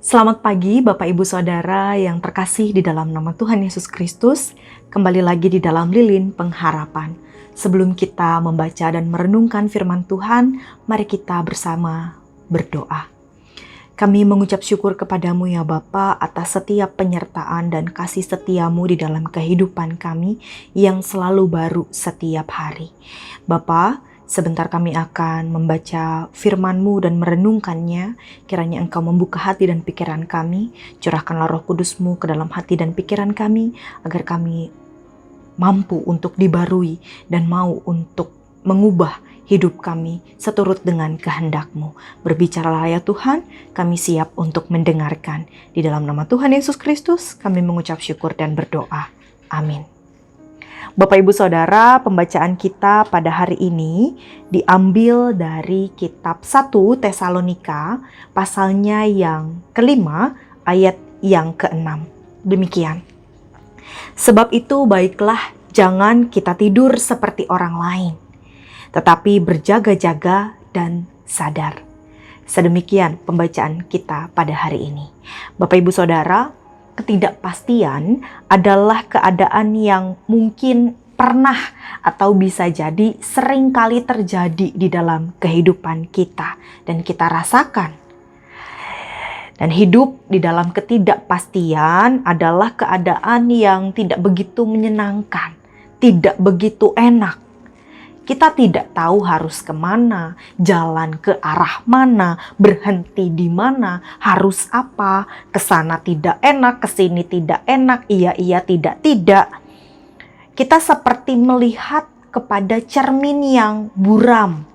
Selamat pagi Bapak Ibu Saudara yang terkasih di dalam nama Tuhan Yesus Kristus. Kembali lagi di dalam Lilin Pengharapan. Sebelum kita membaca dan merenungkan firman Tuhan, mari kita bersama berdoa. Kami mengucap syukur kepadamu ya Bapa atas setiap penyertaan dan kasih setiamu di dalam kehidupan kami yang selalu baru setiap hari. Bapa, sebentar kami akan membaca firman-Mu dan merenungkannya. Kiranya Engkau membuka hati dan pikiran kami. Curahkanlah Roh Kudus-Mu ke dalam hati dan pikiran kami, agar kami mampu untuk dibarui dan mau untuk mengubah hidup kami seturut dengan kehendak-Mu. Berbicaralah ya Tuhan, kami siap untuk mendengarkan. Di dalam nama Tuhan Yesus Kristus, kami mengucap syukur dan berdoa. Amin. Bapak Ibu Saudara, pembacaan kita pada hari ini diambil dari kitab 1 Tesalonika, pasalnya yang kelima, ayat yang keenam. Demikian. Sebab itu baiklah jangan kita tidur seperti orang lain, tetapi berjaga-jaga dan sadar. Sedemikian pembacaan kita pada hari ini. Bapak Ibu Saudara, ketidakpastian adalah keadaan yang mungkin pernah atau bisa jadi sering kali terjadi di dalam kehidupan kita dan kita rasakan. Dan hidup di dalam ketidakpastian adalah keadaan yang tidak begitu menyenangkan, tidak begitu enak. Kita tidak tahu harus kemana, jalan ke arah mana, berhenti di mana, harus apa, kesana tidak enak, kesini tidak enak, iya tidak. Kita seperti melihat kepada cermin yang buram.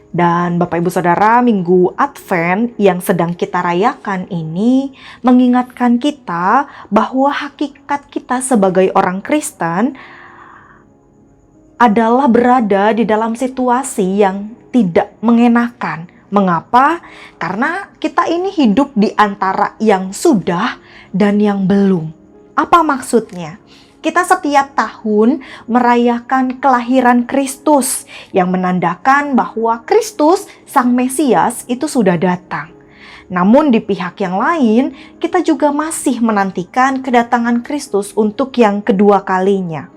Dan Bapak Ibu Saudara, Minggu Advent yang sedang kita rayakan ini mengingatkan kita bahwa hakikat kita sebagai orang Kristen adalah berada di dalam situasi yang tidak mengenakan. Mengapa? Karena kita ini hidup di antara yang sudah dan yang belum. Apa maksudnya? Kita setiap tahun merayakan kelahiran Kristus yang menandakan bahwa Kristus, Sang Mesias, itu sudah datang. Namun di pihak yang lain, kita juga masih menantikan kedatangan Kristus untuk yang kedua kalinya.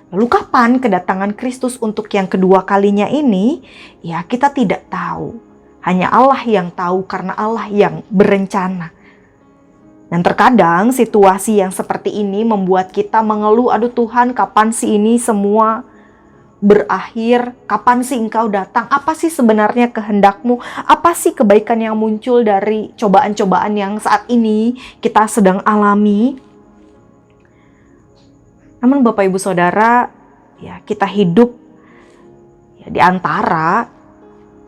Lalu kapan kedatangan Kristus untuk yang kedua kalinya ini? Ya, kita tidak tahu. Hanya Allah yang tahu karena Allah yang berencana. Dan terkadang situasi yang seperti ini membuat kita mengeluh, aduh Tuhan, kapan sih ini semua berakhir? Kapan sih Engkau datang? Apa sih sebenarnya kehendak-Mu? Apa sih kebaikan yang muncul dari cobaan-cobaan yang saat ini kita sedang alami? Namun Bapak Ibu Saudara, ya kita hidup ya, di antara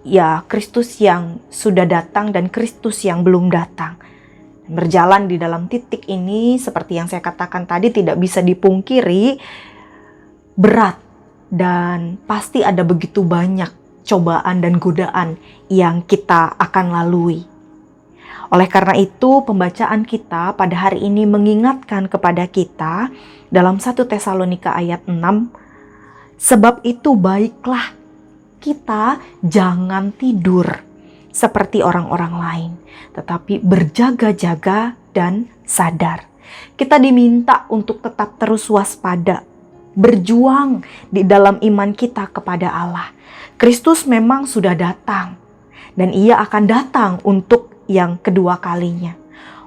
ya Kristus yang sudah datang dan Kristus yang belum datang. Berjalan di dalam titik ini seperti yang saya katakan tadi tidak bisa dipungkiri berat dan pasti ada begitu banyak cobaan dan godaan yang kita akan lalui. Oleh karena itu, pembacaan kita pada hari ini mengingatkan kepada kita dalam 1 Tesalonika ayat 6, sebab itu baiklah kita jangan tidur seperti orang-orang lain, tetapi berjaga-jaga dan sadar. Kita diminta untuk tetap terus waspada, berjuang di dalam iman kita kepada Allah. Kristus memang sudah datang, dan Ia akan datang untuk yang kedua kalinya.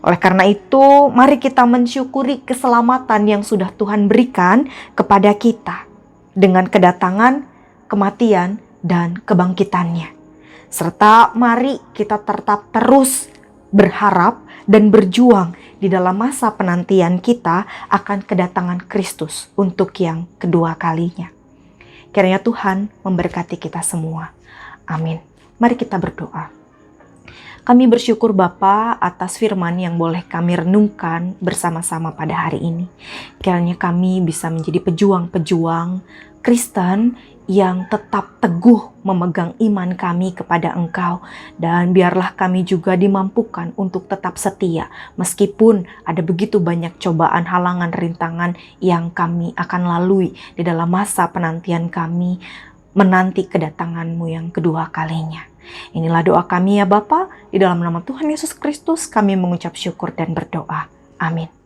Oleh karena itu, mari kita mensyukuri keselamatan yang sudah Tuhan berikan kepada kita dengan kedatangan, kematian, dan kebangkitannya. Serta mari kita tetap terus berharap dan berjuang di dalam masa penantian kita akan kedatangan Kristus untuk yang kedua kalinya. Kiranya Tuhan memberkati kita semua. Amin. Mari kita berdoa. Kami bersyukur Bapa atas firman yang boleh kami renungkan bersama-sama pada hari ini. Kiranya kami bisa menjadi pejuang-pejuang Kristen yang tetap teguh memegang iman kami kepada Engkau. Dan biarlah kami juga dimampukan untuk tetap setia meskipun ada begitu banyak cobaan, halangan, rintangan yang kami akan lalui di dalam masa penantian kami menanti kedatangan-Mu yang kedua kalinya. Inilah doa kami ya Bapa, di dalam nama Tuhan Yesus Kristus kami mengucap syukur dan berdoa. Amin.